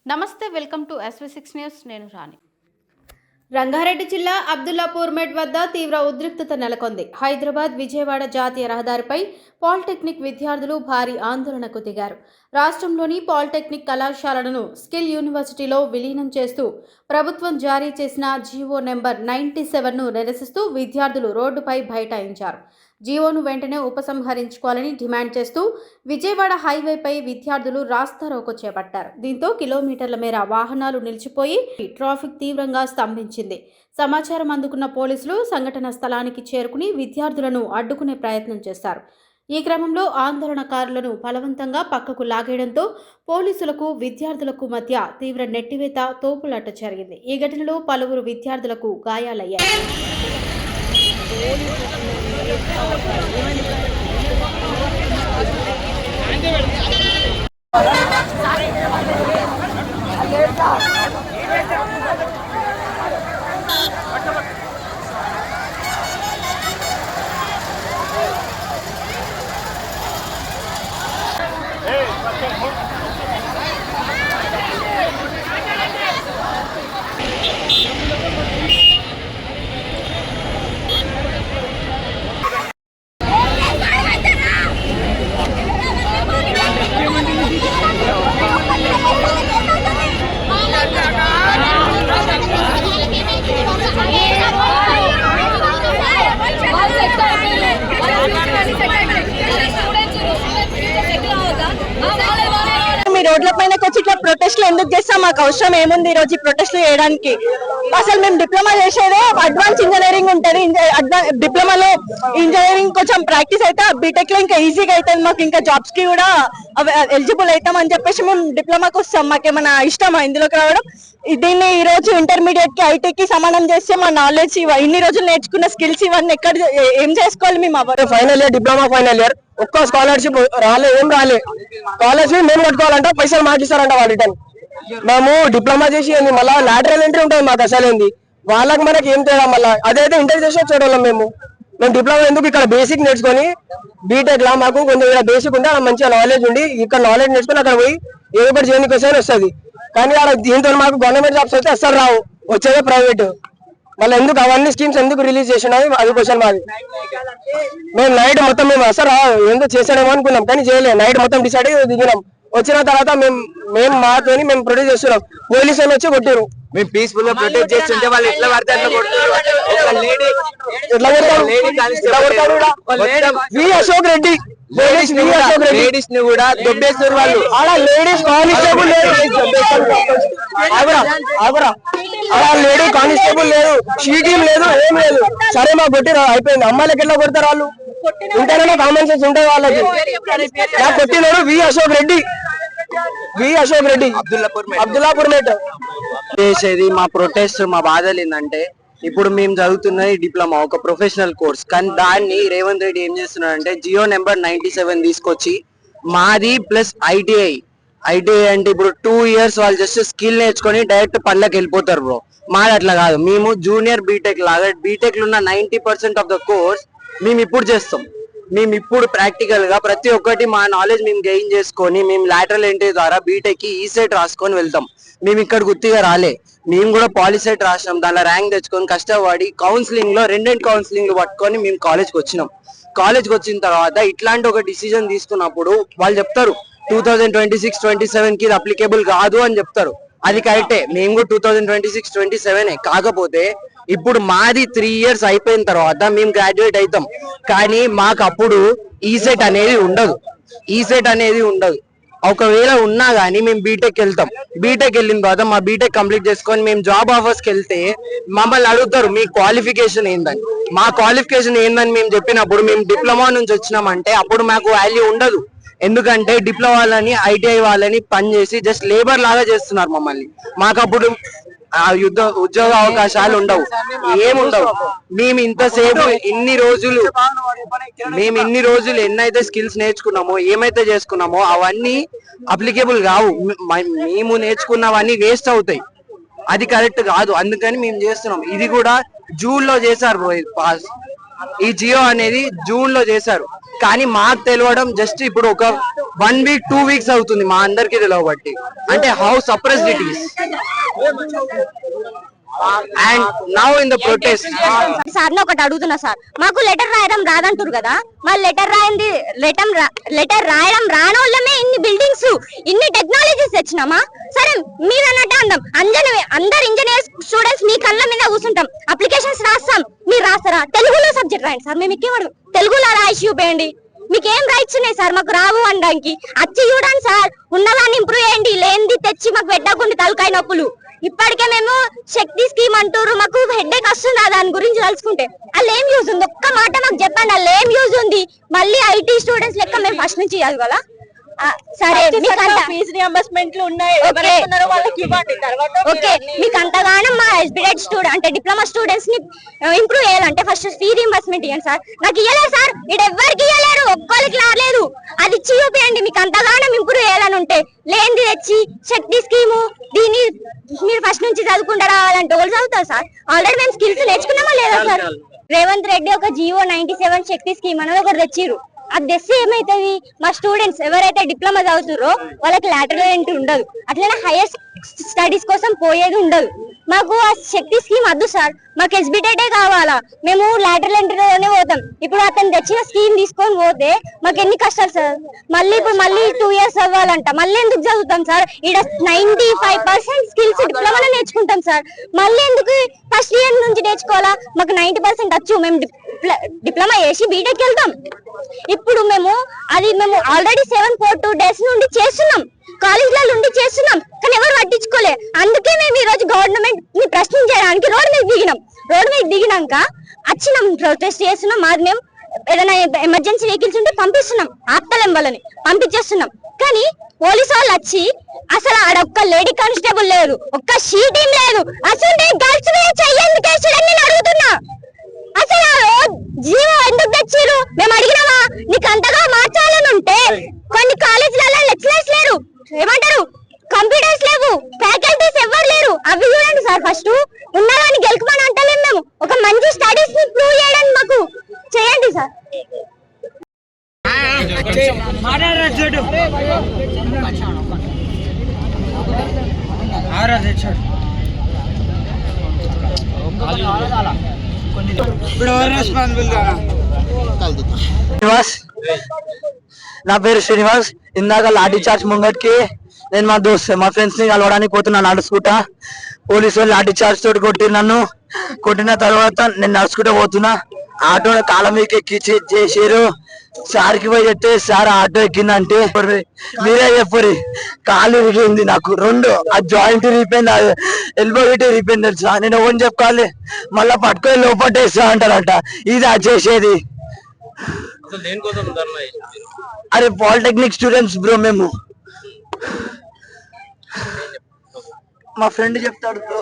నమస్తే, welcome to SV6 news. నేను రాణి. రంగారెడ్డి జిల్లా అబ్దుల్లాపూర్ మెట్ వద్ద తీవ్ర ఉద్రిక్తత నెలకొంది. హైదరాబాద్ విజయవాడ జాతీయ రహదారిపై పాలిటెక్నిక్ విద్యార్థులు భారీ ఆందోళనకు దిగారు. రాష్ట్రంలోని పాలిటెక్నిక్ కళాశాలలను స్కిల్ యూనివర్సిటీలో విలీనం చేస్తూ ప్రభుత్వం జారీ చేసిన జీవో నెంబర్ 97ను నిరసిస్తూ విద్యార్థులు రోడ్డుపై బైఠాయించారు. జీవోను వెంటనే ఉపసంహరించుకోవాలని డిమాండ్ చేస్తూ విజయవాడ హైవేపై విద్యార్థులు రాస్తారోకో చేపట్టారు. దీంతో కిలోమీటర్ల మేర వాహనాలు నిలిచిపోయి ట్రాఫిక్ తీవ్రంగా స్తంభించింది. సమాచారం అందుకున్న పోలీసులు సంఘటన స్థలానికి చేరుకుని విద్యార్థులను అడ్డుకునే ప్రయత్నం చేశారు. ఈ క్రమంలో ఆందోళనకారులను బలవంతంగా పక్కకు లాగేయడంతో పోలీసులకు విద్యార్థులకు మధ్య తీవ్ర నెట్టివేత, తోపులాట జరిగింది. ఈ ఘటనలో పలువురు విద్యార్థులకు గాయాలయ్యాయి. రోడ్ల పైనకి వచ్చి ఇట్లా ప్రొటెస్ట్లు ఎందుకు చేస్తాం? మాకు అవసరం ఏముంది ఈ రోజు ప్రొటెస్ట్లు చేయడానికి? అసలు మేము డిప్లొమా చేసేదే అడ్వాన్స్ ఇంజనీరింగ్ ఉంటుంది. డిప్లొమాలో ఇంజనీరింగ్ కొంచెం ప్రాక్టీస్ అయితే బీటెక్ లో ఇంకా ఈజీగా అవుతుంది. మాకు ఇంకా జాబ్స్ కి కూడా ఎలిజిబుల్ అవుతాం అని చెప్పేసి మేము డిప్లొమాకి వస్తాం. మాకేమైనా ఇష్టమా ఇందులోకి రావడం? దీన్ని ఈ రోజు ఇంటర్మీడియట్ కి ఐటీకి సమానం చేస్తే మా నాలెడ్జ్ ఇన్ని రోజులు నేర్చుకున్న స్కిల్స్ ఇవన్నీ ఎక్కడ ఏం చేసుకోవాలి మేము? Final year diploma final year ఒక్క స్కాలర్షిప్ ఏం రాలే. స్కాలర్షిప్ మేము కట్టుకోవాలంటే పైసలు మాకు ఇస్తారంట వాళ్ళు రిటర్న్. మేము డిప్లొమా చేసి మళ్ళీ లాటరల్ ఎంట్రీ ఉంటుంది మాకు అసలు ఏంది, వాళ్ళకి మనకి ఏం తేడా? మళ్ళీ అదైతే ఇంటర్ చేసి వచ్చేటోళ్ళం మేము డిప్లొమా ఎందుకు ఇక్కడ బేసిక్ నేర్చుకొని బీటెక్ లా మాకు కొంచెం ఇక్కడ బేసిక్ ఉంటే అలా మంచిగా నాలెడ్జ్ ఉండి ఇక్కడ నాలెడ్జ్ నేర్చుకుని అక్కడ పోయి ఏదో ఒకటి చేయడానికి వస్తుంది. కానీ అక్కడ దీంతో మాకు గవర్నమెంట్ జాబ్స్ అయితే అస్సలు రావు, వచ్చేదే ప్రైవేట్. మళ్ళీ ఎందుకు అవన్నీ స్కీమ్స్ ఎందుకు రిలీజ్ చేసినాయి అది క్వశ్చన్ మాది. మేము నైట్ మొత్తం మేము అసలు ఎందుకు చేసాడేమో అనుకున్నాం కానీ చేయలేదు. నైట్ మొత్తం డిసైడ్ దిగినాం. వచ్చిన తర్వాత మేము మాతోని మేము ప్రొటెక్ట్ చేస్తున్నాం. పోలీసు వాళ్ళు వచ్చి కొట్టారు. మేము పీస్ఫుల్ గా ప్రొటెక్ట్ చేస్తుంటే వాళ్ళు ఎట్లా పడితే అట్లా కొడుతున్నారు. అశోక్ రెడ్డి లేడీస్ ని కూడా దొబ్బేస్తారు వాళ్ళు. అలా లేడీస్ కానిస్టేబుల్ లేదు, అలా లేడీ కానిస్టేబుల్ లేదు, షీటీం లేదు, ఏం లేదు. సరే మాకు కొట్టిరు అయిపోయింది. అమ్మాయిలకి ఎట్లా కొడతారు వాళ్ళు? ఇంటర్నెట్ కామన్ సెన్స్ ఉంటాయి వాళ్ళకి. నాకు కొట్టినాడు అశోక్ రెడ్డి అబ్దుల్లాపూర్ మేట చేసేది. మా ప్రొటెస్ట్ మా బాధలు ఏంటంటే ఇప్పుడు మేము చదువుతున్నది డిప్లొమా, ఒక ప్రొఫెషనల్ కోర్స్. కానీ దాన్ని రేవంత్ రెడ్డి ఏం చేస్తున్నాడంటే జియో నెంబర్ 97 తీసుకొచ్చి మాది ప్లస్ ఐటీఐ అంటే ఇప్పుడు 2 years వాళ్ళు జస్ట్ స్కిల్ నేర్చుకొని డైరెక్ట్ పనులకు వెళ్ళిపోతారు బ్రో. మాది అట్లా కాదు. మేము జూనియర్ బీటెక్ లాగా బీటెక్ లో ఉన్న 90% ఆఫ్ ద కోర్స్ మేము ఇప్పుడు చేస్తాం. మేము ఇప్పుడు ప్రాక్టికల్ గా ప్రతి ఒక్కటి మా నాలెడ్జ్ మేము గెయిన్ చేసుకొని మేము లాటరల్ ఎంట్రీ ద్వారా బీటెక్ కి ఈసెట్ రాసుకొని వెళ్తాం. మేము ఇక్కడ గుర్తిగా రాలే, మేము కూడా పాలిసెట్ రాసినాం. దానిలో ర్యాంక్ తెచ్చుకొని కష్టపడి కౌన్సిలింగ్ లో 2 కౌన్సిలింగ్ పట్టుకొని మేము కాలేజ్కి వచ్చినాం. కాలేజ్కి వచ్చిన తర్వాత ఇట్లాంటి ఒక డిసిజన్ తీసుకున్నప్పుడు వాళ్ళు చెప్తారు 2026-27 కి ఇది అప్లికేబుల్ కాదు అని చెప్తారు. అది కరెక్టే, మేము కూడా 2026-27 కాకపోతే ఇప్పుడు మాది 3 years అయిపోయిన తర్వాత మేము గ్రాడ్యుయేట్ అవుతాం. కానీ మాకు అప్పుడు ఈసెట్ అనేది ఉండదు. ఒకవేళ ఉన్నా గానీ మేము బీటెక్ వెళ్తాం. బీటెక్ వెళ్ళిన తర్వాత మా బీటెక్ కంప్లీట్ చేసుకొని మేము జాబ్ ఆఫర్స్ కి వెళ్తే మమ్మల్ని అడుగుతారు మీ క్వాలిఫికేషన్ ఏందని. మా క్వాలిఫికేషన్ ఏందని మేము చెప్పినప్పుడు మేము డిప్లొమా నుంచి వచ్చినామంటే అప్పుడు మాకు వాల్యూ ఉండదు. ఎందుకంటే డిప్లొమా వాళ్ళని ఐటీఐ వాళ్ళని పనిచేసి జస్ట్ లేబర్ లాగా చేస్తున్నారు మమ్మల్ని. మాకు అప్పుడు ఉద్యోగ అవకాశాలు ఉండవు, ఏముండవు. మేము ఇంతసేపు ఇన్ని రోజులు ఎన్నైతే స్కిల్స్ నేర్చుకున్నామో ఏమైతే చేసుకున్నామో అవన్నీ అప్లికేబుల్ కావు. మేము నేర్చుకున్నవన్నీ వేస్ట్ అవుతాయి. అది కరెక్ట్ కాదు. అందుకని మేము చేస్తున్నాం. ఇది కూడా జూన్ లో చేశారు బ్రో. పాస్ ఈ జియో అనేది జూన్ లో చేశారు. కానీ మాకు తెలియడం జస్ట్ ఇప్పుడు ఒక 1 వీక్ 2 వీక్స్ అవుతుంది మా అందరికి తెలియబట్టి. అంటే how suppressed it is. And now in the protest sir ఒకటి అడుగుతున్నా సార్, మాకు లెటర్ రాయడం రాదంటారు కదా, మా లెటర్ రాయడం రానోళ్ళమే ఇన్ని బిల్డింగ్స్ ఇన్ని టెక్నాలజీస్ తెచ్చినామా? సరే మీరు అన్నట్టు అందాం, అందరు ఇంజనీర్ స్టూడెంట్స్ మీ కళ్ళ మీద కూర్చుంటాం, అప్లికేషన్స్ రాస్తాం, మీరు రాస్తారా? తెలుగులో సబ్జెక్ట్ రాయండి సార్, మేము ఇంకేమడు తెలుగులో రాసి చూపేయండి. మీకేం రైట్స్ ఉన్నాయి సార్ మాకు రావు అనడానికి? వచ్చి చూడండి సార్, ఉన్నదాన్ని ఇంప్రూవ్ చేయండి, లేనిది తెచ్చి మాకు పెట్టకుండా తలకాయ నొప్పులు. ఇప్పటికే మేము శక్తి స్కీమ్ అంటారు, మాకు హెడ్ఏక్ వస్తుంది దాని గురించి తలుచుకుంటే. అలా ఏం యూజ్ ఉంది? ఒక్క మాట మాకు చెప్పండి, అలా ఏం యూజ్ ఉంది? మళ్ళీ ఐటీ స్టూడెంట్స్ లెక్క మేము ఫస్ట్ నుంచి చదవాలా? సరే ఫీజు రియంబర్స్మెంట్లు ఉన్నాయి, ఓకే, మీకు అంతగానో మా ఎస్బిటెడ్ స్టూడెంట్ అంటే డిప్లొమా స్టూడెంట్స్ ని ఇంప్రూవ్ చేయాలంటే ఫస్ట్ ఫీ రియంబర్స్మెంట్ ఇవ్వండి సార్. నాకు ఇవ్వలేదు సార్, ఇది ఎవరికి ఇవ్వలేరు, ఒక్కరికి రాలేదు. అది ఇచ్చి చూపియండి మీకు అంతగానం ఇంప్రూవ్ చేయాలని ఉంటే. లేనిది తెచ్చి శక్తి స్కీము దీన్ని మీరు ఫస్ట్ నుంచి చదువుకుంటా రావాలంటే వాళ్ళు చదువుతారు సార్. ఆల్రెడీ మేము స్కిల్స్ నేర్చుకున్నామా లేదా సార్? రేవంత్ రెడ్డి ఒక జియో 97 శక్తి స్కీమ్ అనేది ఒకటి తెచ్చిర్రు. అది తెస్తే ఏమైతుంది, మా స్టూడెంట్స్ ఎవరైతే డిప్లొమా చదువుతారో వాళ్ళకి లాటరల్ ఎంట్రీ ఉండదు, అట్లనే హైయర్ స్టడీస్ కోసం పోయేది ఉండదు. మాకు ఆ శక్తి స్కీమ్ వద్దు సార్, మాకు ఎస్బిటెడే కావాలా. మేము లాటరల్ ఎంట్రీలోనే పోతాం. ఇప్పుడు అతను తెచ్చిన స్కీమ్ తీసుకొని పోతే మాకు ఎన్ని కష్టాలు సార్. ఇప్పుడు 2 years అవ్వాలంట, మళ్ళీ ఎందుకు చదువుతాం సార్? ఇక్కడ 95% స్కిల్స్ డిప్లొమాలో నేర్చుకుంటాం సార్. మళ్ళీ ఎందుకు ఫస్ట్ ఇయర్ నుంచి నేర్చుకోవాలా? మాకు 90% వచ్చు, మేము డిప్లొమా చేసి బీటెక్ వెళ్తాం. ఇప్పుడు మేము ఆల్రెడీ 742 days నుండి చేస్తున్నాం, కాలేజీలలో ఉండి చేస్తున్నాం, కానీ ఎవరు పట్టించుకోలే. అందుకే మేము ఈ రోజు గవర్నమెంట్ ని ప్రశ్నించడానికి రోడ్డు మీద దిగినాక వచ్చినాం, ప్రొటెస్ట్ చేస్తున్నాం. మాది మేము ఏదైనా ఎమర్జెన్సీ వెహికల్స్ ఉంటే పంపిస్తున్నాం, ఆప్తలేం వాళ్ళని పంపించేస్తున్నాం. కానీ పోలీసు వాళ్ళు వచ్చి అసలు ఆడ ఒక్క లేడీ కానిస్టేబుల్ లేదు, ఒక్క షీటీం లేదు, అసలు గర్ల్స్ మీద చెయ్యేందుకేసాడని నేను అడుగుతున్నా. అసలు జీవో ఎందుకు తెచ్చిరు? మేము అడిగినామా? నీకు అంతగా మార్చాలని ఉంటే కొన్ని కాలేజీలలో లెక్చరర్స్ లేరు, ఏమంటారు కంప్యూటర్స్ లేవు, ఫ్యాకల్టీస్ ఎవరు లేరు, అవి చూడండి సార్. ఫస్ట్ ఉన్నదాన్ని గెలుకమని అంటలేము మేము, ఒక మంచి స్టడీస్ ని ప్రూవ్ చేయడానికి మాకు చేయండి సార్. శ్రీనివాస్, నా పేరు శ్రీనివాస్. ఇందాక లాఠీ చార్జ్ ముంగట్కి నేను మా ఫ్రెండ్స్ ని కలవడానికి పోతున్నా నడుచుకుంటా. పోలీసు వాళ్ళు లాఠీ చార్జ్ తోటి కొట్టిరు నన్ను. కొట్టిన తర్వాత నేను నడుచుకుంటూ పోతున్నా, ఆటో కాలం మీకు ఎక్కించి చేసారు. సార్కి పోయి చెప్తే సార్ ఆటో ఎక్కిందంటే మీరే చెప్పరు, కాలు విరిగింది నాకు 2, ఆ జాయింట్ విరిగిపోయింది, ఎల్బో గిట్ విరిగిపోయింది తెలుసా. నేను ఎవరిని చెప్పుకోవాలి? మళ్ళా పట్టుకొని లోపట్టేస్తా అంటారంట. ఇది అది చేసేది. అరే పాలిటెక్నిక్ స్టూడెంట్స్ బ్రో మేము. మా ఫ్రెండ్ చెప్తాడు బ్రో.